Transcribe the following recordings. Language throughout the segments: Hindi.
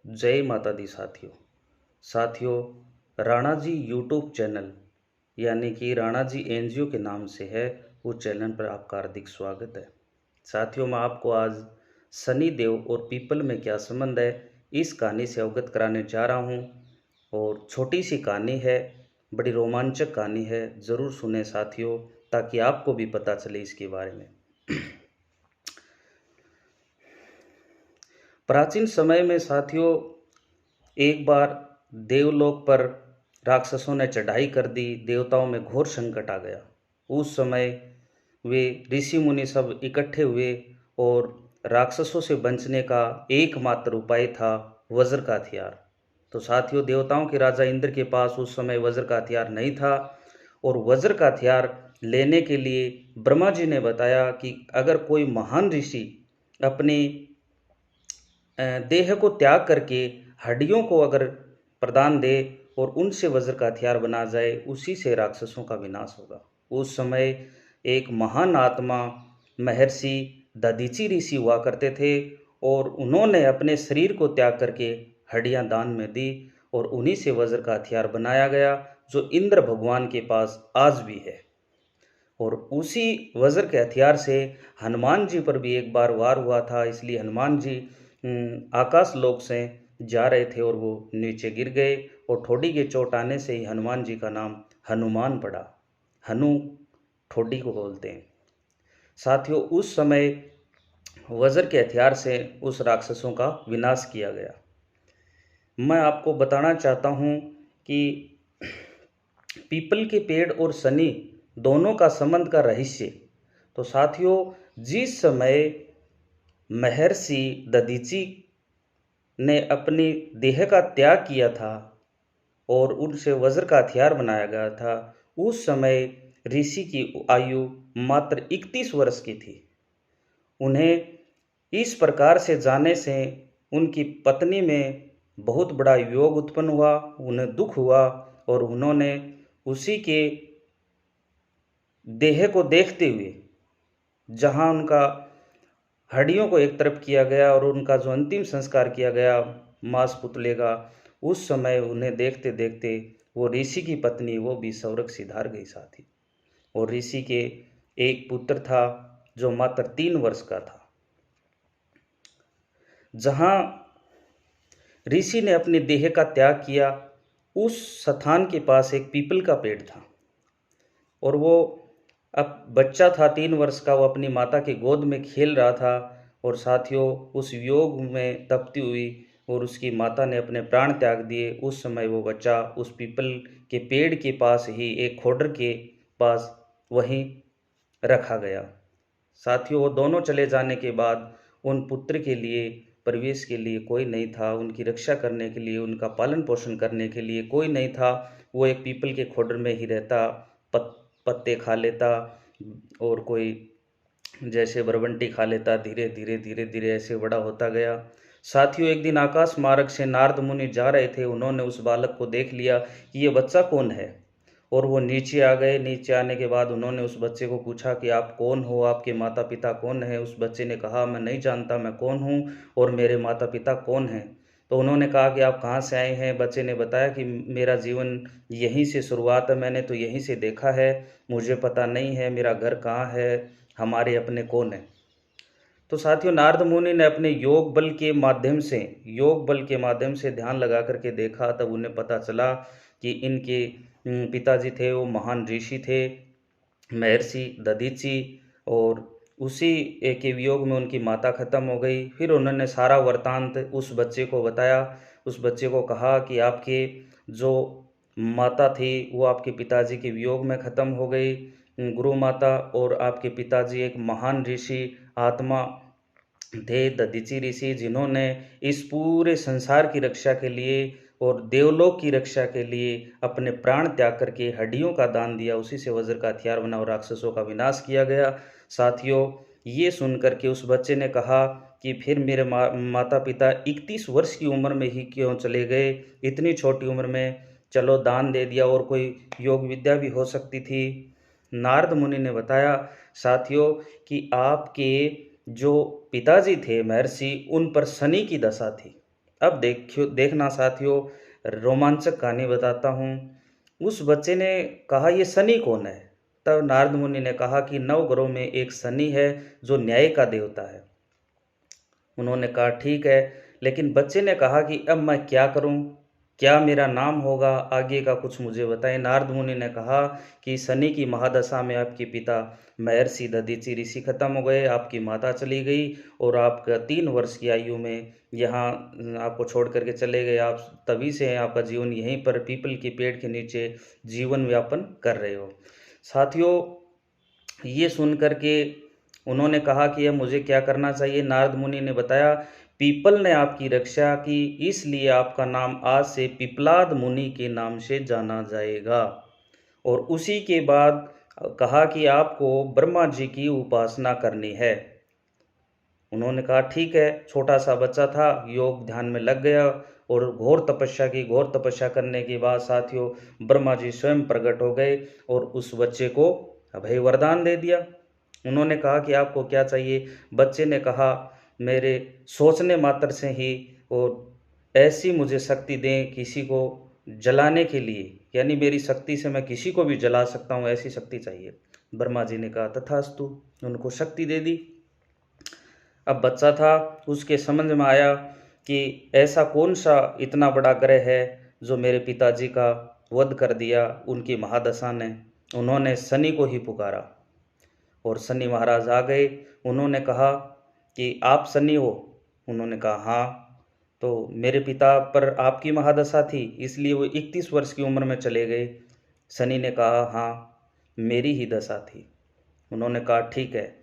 जय माता दी साथियों। राणा जी यूट्यूब चैनल यानी कि राणा जी एनजीओ के नाम से है, उस चैनल पर आपका हार्दिक स्वागत है। साथियों, मैं आपको आज शनि देव और पीपल में क्या संबंध है, इस कहानी से अवगत कराने जा रहा हूँ। और छोटी सी कहानी है, बड़ी रोमांचक कहानी है, ज़रूर सुने साथियों, ताकि आपको भी पता चले इसके बारे में। प्राचीन समय में साथियों, एक बार देवलोक पर राक्षसों ने चढ़ाई कर दी, देवताओं में घोर संकट आ गया। उस समय वे ऋषि मुनि सब इकट्ठे हुए और राक्षसों से बचने का एकमात्र उपाय था वज्र का हथियार। तो साथियों, देवताओं के राजा इंद्र के पास उस समय वज्र का हथियार नहीं था, और वज्र का हथियार लेने के लिए ब्रह्मा जी ने बताया कि अगर कोई महान ऋषि अपनी देह को त्याग करके हड्डियों को अगर प्रदान दे और उनसे वज्र का हथियार बना जाए, उसी से राक्षसों का विनाश होगा। उस समय एक महान आत्मा महर्षि दधीचि ऋषि हुआ करते थे, और उन्होंने अपने शरीर को त्याग करके हड्डियां दान में दी, और उन्हीं से वज्र का हथियार बनाया गया, जो इंद्र भगवान के पास आज भी है। और उसी वज्र के हथियार से हनुमान जी पर भी एक बार वार हुआ था, इसलिए हनुमान जी आकाश लोक से जा रहे थे और वो नीचे गिर गए, और ठोडी के चोट आने से ही हनुमान जी का नाम हनुमान पड़ा। हनु ठोडी को बोलते हैं। साथियों, उस समय वज्र के हथियार से उस राक्षसों का विनाश किया गया। मैं आपको बताना चाहता हूँ कि पीपल के पेड़ और शनि दोनों का संबंध का रहस्य। तो साथियों, जिस समय महर्षि दधीचि ने अपनी देह का त्याग किया था और उनसे वज्र का हथियार बनाया गया था, उस समय ऋषि की आयु मात्र 31 वर्ष की थी। उन्हें इस प्रकार से जाने से उनकी पत्नी में बहुत बड़ा वियोग उत्पन्न हुआ, उन्हें दुख हुआ, और उन्होंने उसी के देह को देखते हुए, जहां उनका हड्डियों को एक तरफ किया गया और उनका जो अंतिम संस्कार किया गया मांस पुतले का, उस समय उन्हें देखते देखते वो ऋषि की पत्नी वो भी स्वर्ग सिधार गई साथी। और ऋषि के एक पुत्र था जो मात्र 3 वर्ष का था। जहां ऋषि ने अपने देह का त्याग किया, उस स्थान के पास एक पीपल का पेड़ था, और वो अब बच्चा था 3 वर्ष का, वो अपनी माता के गोद में खेल रहा था। और साथियों, उस वियोग में तपती हुई और उसकी माता ने अपने प्राण त्याग दिए। उस समय वो बच्चा उस पीपल के पेड़ के पास ही एक खोडर के पास वहीं रखा गया। साथियों, वो दोनों चले जाने के बाद उन पुत्र के लिए परिवेश के लिए कोई नहीं था, उनकी रक्षा करने के लिए, उनका पालन पोषण करने के लिए कोई नहीं था। वो एक पीपल के खोडर में ही रहता, पत्ते खा लेता, और कोई जैसे बरबंटी खा लेता। धीरे धीरे धीरे धीरे ऐसे बड़ा होता गया। साथियों, एक दिन आकाश मार्ग से नारद मुनि जा रहे थे, उन्होंने उस बालक को देख लिया कि ये बच्चा कौन है, और वो नीचे आ गए। नीचे आने के बाद उन्होंने उस बच्चे को पूछा कि आप कौन हो, आपके माता पिता कौन है। उस बच्चे ने कहा, मैं नहीं जानता मैं कौन हूँ और मेरे माता पिता कौन हैं। तो उन्होंने कहा कि आप कहाँ से आए हैं। बच्चे ने बताया कि मेरा जीवन यहीं से शुरुआत है, मैंने तो यहीं से देखा है, मुझे पता नहीं है मेरा घर कहाँ है, हमारे अपने कौन है। तो साथियों, नारद मुनि ने अपने योग बल के माध्यम से ध्यान लगा करके देखा, तब उन्हें पता चला कि इनके पिताजी थे वो महान ऋषि थे, महर्षि दधीचि, और उसी के वियोग में उनकी माता खत्म हो गई। फिर उन्होंने सारा वृतांत उस बच्चे को बताया। उस बच्चे को कहा कि आपके जो माता थी वो आपके पिताजी के वियोग में खत्म हो गई, गुरु माता, और आपके पिताजी एक महान ऋषि आत्मा थे, दधीचि ऋषि, जिन्होंने इस पूरे संसार की रक्षा के लिए और देवलोक की रक्षा के लिए अपने प्राण त्याग करके हड्डियों का दान दिया। उसी से वज्र का हथियार बना और राक्षसों का विनाश किया गया। साथियों, ये सुन करके उस बच्चे ने कहा कि फिर मेरे माता पिता 31 वर्ष की उम्र में ही क्यों चले गए, इतनी छोटी उम्र में, चलो दान दे दिया, और कोई योग विद्या भी हो सकती थी। नारद मुनि ने बताया साथियों कि आपके जो पिताजी थे महर्षि, उन पर शनि की दशा थी, अब देखना साथियों, रोमांचक कहानी बताता हूँ। उस बच्चे ने कहा, ये शनि कौन है? तब नारद मुनि ने कहा कि 9 ग्रहों में एक शनि है जो न्याय का देवता है। उन्होंने कहा ठीक है, लेकिन बच्चे ने कहा कि अब मैं क्या करूं? क्या मेरा नाम होगा? आगे का कुछ मुझे बताएं। नारद मुनि ने कहा कि शनि की महादशा में आपके पिता महर्षि दधीचि ऋषि खत्म हो गए, आपकी माता चली गई और आपका 3 वर्ष की आयु में यहाँ आपको छोड़ करके चले गए। आप तभी से आपका जीवन यहीं पर पीपल के पेड़ के नीचे जीवन व्यापन कर रहे हो। साथियों, ये सुन कर के उन्होंने कहा कि अब मुझे क्या करना चाहिए? नारद मुनि ने बताया, पीपल ने आपकी रक्षा की, इसलिए आपका नाम आज से पिपलाद मुनि के नाम से जाना जाएगा। और उसी के बाद कहा कि आपको ब्रह्मा जी की उपासना करनी है। उन्होंने कहा ठीक है। छोटा सा बच्चा था, योग ध्यान में लग गया और घोर तपस्या की। घोर तपस्या करने के बाद साथियों, ब्रह्मा जी स्वयं प्रकट हो गए और उस बच्चे को अभय वरदान दे दिया। उन्होंने कहा कि आपको क्या चाहिए? बच्चे ने कहा, मेरे सोचने मात्र से ही और ऐसी मुझे शक्ति दें किसी को जलाने के लिए, यानी मेरी शक्ति से मैं किसी को भी जला सकता हूँ, ऐसी शक्ति चाहिए। ब्रह्मा जी ने कहा तथास्तु, उनको शक्ति दे दी। अब बच्चा था, उसके समझ में आया कि ऐसा कौन सा इतना बड़ा ग्रह है जो मेरे पिताजी का वध कर दिया उनकी महादशा ने। उन्होंने शनि को ही पुकारा और शनि महाराज आ गए। उन्होंने कहा कि आप शनि हो? उन्होंने कहा हाँ। तो मेरे पिता पर आपकी महादशा थी, इसलिए वो 31 वर्ष की उम्र में चले गए। शनि ने कहा हाँ, मेरी ही दशा थी। उन्होंने कहा ठीक है।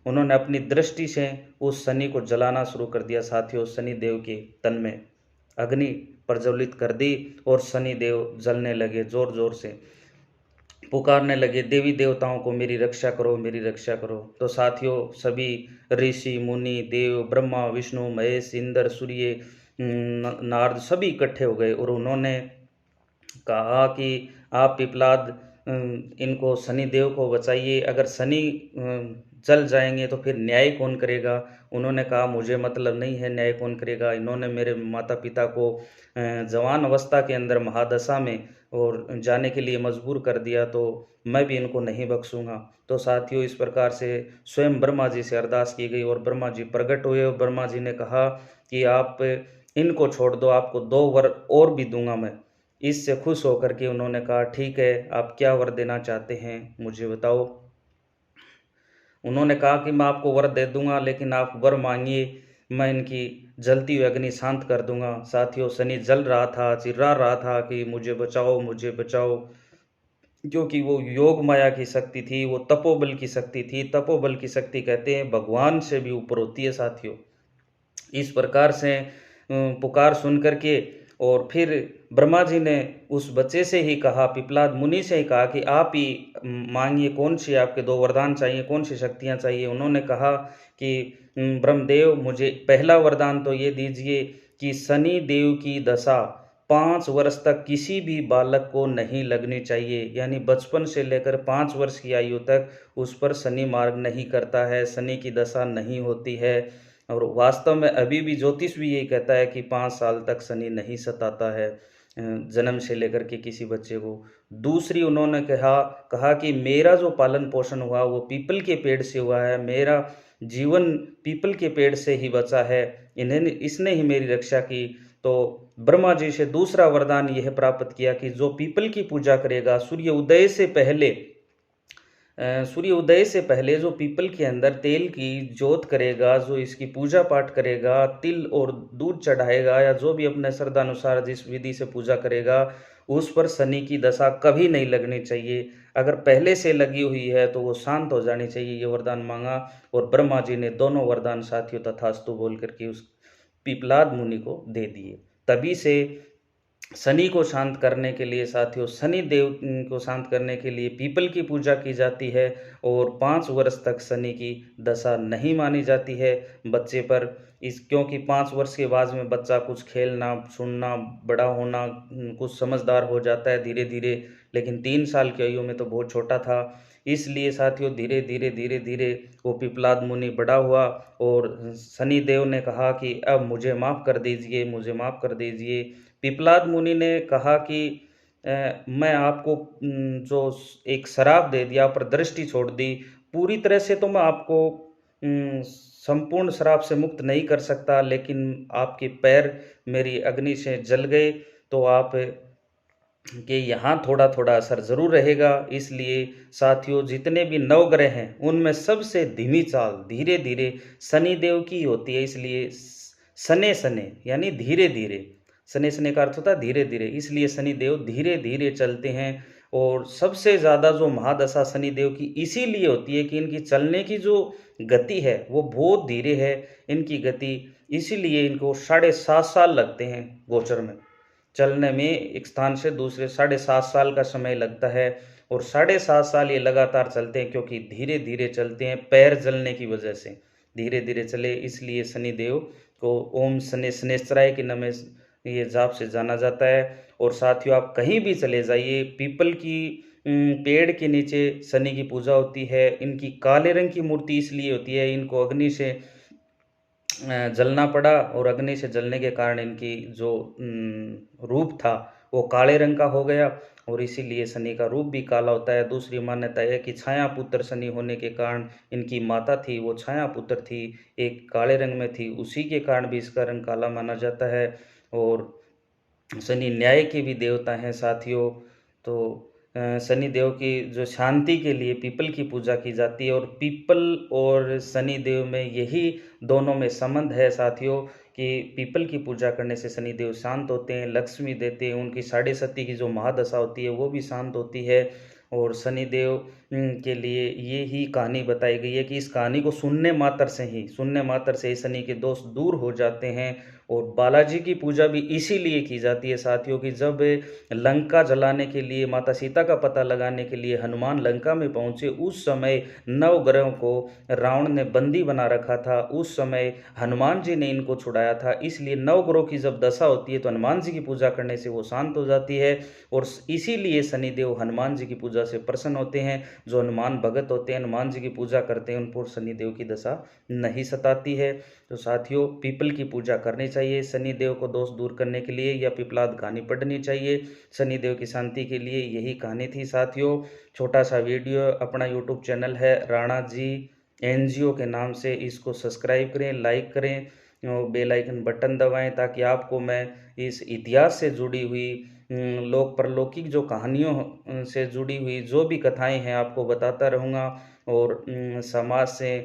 उन्होंने अपनी दृष्टि से उस शनि को जलाना शुरू कर दिया। साथियों, शनि देव के तन में अग्नि प्रज्वलित कर दी और शनि देव जलने लगे, जोर जोर से पुकारने लगे, देवी देवताओं को मेरी रक्षा करो, मेरी रक्षा करो। तो साथियों, सभी ऋषि मुनि देव, ब्रह्मा विष्णु महेश इंद्र सूर्य नारद सभी इकट्ठे हो गए और उन्होंने कहा कि आप पिपलाद इनको शनि देव को बचाइए। अगर शनि जल जाएंगे तो फिर न्याय कौन करेगा? उन्होंने कहा मुझे मतलब नहीं है, न्याय कौन करेगा? इन्होंने मेरे माता पिता को जवान अवस्था के अंदर महादशा में और जाने के लिए मजबूर कर दिया, तो मैं भी इनको नहीं बख्शूंगा। तो साथियों, इस प्रकार से स्वयं ब्रह्मा जी से अरदास की गई और ब्रह्मा जी प्रकट हुए और ब्रह्मा जी ने कहा कि आप इनको छोड़ दो, आपको 2 वर और भी दूंगा मैं। इससे खुश होकर के उन्होंने कहा ठीक है, आप क्या वर देना चाहते हैं मुझे बताओ। उन्होंने कहा कि मैं आपको वर दे दूंगा, लेकिन आप वर मांगिए, मैं इनकी जलती हुई अग्नि शांत कर दूंगा। साथियों, शनि जल रहा था, चिल्ला रहा था कि मुझे बचाओ, मुझे बचाओ, क्योंकि वो योग माया की शक्ति थी, वो तपोबल की शक्ति थी। तपोबल की शक्ति कहते हैं भगवान से भी ऊपर होती है साथियों। इस प्रकार से पुकार सुन करके और फिर ब्रह्मा जी ने उस बच्चे से ही कहा, पिपलाद मुनि से ही कहा कि आप ही मांगिए, कौन सी आपके 2 वरदान चाहिए, कौन सी शक्तियाँ चाहिए। उन्होंने कहा कि ब्रह्मदेव, मुझे पहला वरदान तो ये दीजिए कि शनि देव की दशा 5 वर्ष तक किसी भी बालक को नहीं लगनी चाहिए, यानी बचपन से लेकर 5 वर्ष की आयु तक उस पर शनि मार्ग नहीं करता है, शनि की दशा नहीं होती है। और वास्तव में अभी भी ज्योतिष भी यही कहता है कि 5 साल तक शनि नहीं सताता है जन्म से लेकर के किसी बच्चे को। दूसरी उन्होंने कहा कि मेरा जो पालन पोषण हुआ वो पीपल के पेड़ से हुआ है, मेरा जीवन पीपल के पेड़ से ही बचा है, इसने ही मेरी रक्षा की। तो ब्रह्मा जी से दूसरा वरदान यह प्राप्त किया कि जो पीपल की पूजा करेगा, सूर्य उदय से पहले जो पीपल के अंदर तेल की जोत करेगा, जो इसकी पूजा पाठ करेगा, तिल और दूध चढ़ाएगा या जो भी अपने श्रद्धा अनुसार जिस विधि से पूजा करेगा, उस पर शनि की दशा कभी नहीं लगनी चाहिए। अगर पहले से लगी हुई है तो वो शांत हो जानी चाहिए। ये वरदान मांगा और ब्रह्मा जी ने दोनों वरदान साथियों तथास्तु बोल करके उस पिपलाद मुनि को दे दिए। तभी से शनि को शांत करने के लिए साथियों, शनि देव को शांत करने के लिए पीपल की पूजा की जाती है और 5 वर्ष तक शनि की दशा नहीं मानी जाती है बच्चे पर। क्योंकि 5 वर्ष के बाद में बच्चा कुछ खेलना, सुनना, बड़ा होना, कुछ समझदार हो जाता है धीरे धीरे, लेकिन 3 साल की आयु में तो बहुत छोटा था। इसलिए साथियों धीरे धीरे धीरे धीरे वो पिपलाद मुनि बड़ा हुआ और शनिदेव ने कहा कि अब मुझे माफ़ कर दीजिए, मुझे माफ़ कर दीजिए। पिपलाद मुनि ने कहा कि मैं आपको जो एक श्राप दे दिया, पर दृष्टि छोड़ दी, पूरी तरह से तो मैं आपको संपूर्ण श्राप से मुक्त नहीं कर सकता, लेकिन आपके पैर मेरी अग्नि से जल गए, तो आप कि यहाँ थोड़ा-थोड़ा असर ज़रूर रहेगा। इसलिए साथियों जितने भी नवग्रह हैं, उनमें सबसे धीमी चाल धीरे-धीरे शनिदेव की होती है। इसलिए शनैः-शनैः यानी धीरे-धीरे, शनैः-शनैः का अर्थ होता है धीरे-धीरे, इसलिए शनिदेव धीरे-धीरे चलते हैं। और सबसे ज़्यादा जो महादशा शनिदेव की इसीलिए होती है कि इनकी चलने की जो गति है, वो बहुत धीरे है इनकी गति, इसीलिए इनको 7.5 साल लगते हैं गोचर में। चलने में एक स्थान से दूसरे 7.5 साल का समय लगता है, और 7.5 साल ये लगातार चलते हैं, क्योंकि धीरे-धीरे चलते हैं पैर जलने की वजह से। धीरे-धीरे चले, इसलिए शनिदेव को ओम शनैः शनैश्चराय के नाम ये जाप से जाना जाता है। और साथियों आप कहीं भी चले जाइए, पीपल की पेड़ के नीचे शनि की पूजा होती है। इनकी काले रंग की मूर्ति इसलिए होती है, इनको अग्नि से जलना पड़ा, और अग्नि से जलने के कारण इनकी जो रूप था वो काले रंग का हो गया, और इसीलिए शनि का रूप भी काला होता है। दूसरी मान्यता है कि छाया पुत्र शनि होने के कारण इनकी माता थी वो छाया पुत्र थी, एक काले रंग में थी, उसी के कारण भी इसका रंग काला माना जाता है। और शनि न्याय के भी देवता हैं साथियों। तो शनि देव की जो शांति के लिए पीपल की पूजा की जाती है, और पीपल और शनि देव में यही दोनों में संबंध है साथियों, कि पीपल की पूजा करने से शनि देव शांत होते हैं, लक्ष्मी देते हैं, उनकी 7.5 की जो महादशा होती है वो भी शांत होती है। और शनिदेव के लिए ये ही कहानी बताई गई है कि इस कहानी को सुनने मात्र से ही शनि के दोष दूर हो जाते हैं। और बालाजी की पूजा भी इसीलिए की जाती है साथियों, कि जब लंका जलाने के लिए, माता सीता का पता लगाने के लिए हनुमान लंका में पहुँचे, उस समय नवग्रहों को रावण ने बंदी बना रखा था, उस समय हनुमान जी ने इनको छुड़ाया था। इसलिए नवग्रहों की जब दशा होती है तो हनुमान जी की पूजा करने से वो शांत हो जाती है, और इसीलिए शनिदेव हनुमान जी की पूजा से प्रसन्न होते हैं। जो हनुमान भगत होते हैं, हनुमान जी की पूजा करते हैं, उन पर शनिदेव की दशा नहीं सताती है। तो साथियों पीपल की पूजा करनी चाहिए शनिदेव को दोष दूर करने के लिए, या पिपलाद कहानी पढ़नी चाहिए शनिदेव की शांति के लिए। यही कहानी थी साथियों। छोटा सा वीडियो, अपना यूट्यूब चैनल है राणा जी NGO के नाम से, इसको सब्सक्राइब करें, लाइक करें, और बेल आइकन बटन दबाएं, ताकि आपको मैं इस इतिहास से जुड़ी हुई लोक परलौकिक जो कहानियों से जुड़ी हुई जो भी कथाएं हैं आपको बताता रहूँगा, और समाज से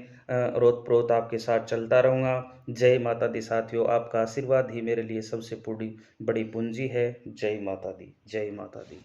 ओतप्रोत आपके साथ चलता रहूँगा। जय माता दी साथियों, आपका आशीर्वाद ही मेरे लिए सबसे बड़ी पूंजी है। जय माता दी, जय माता दी।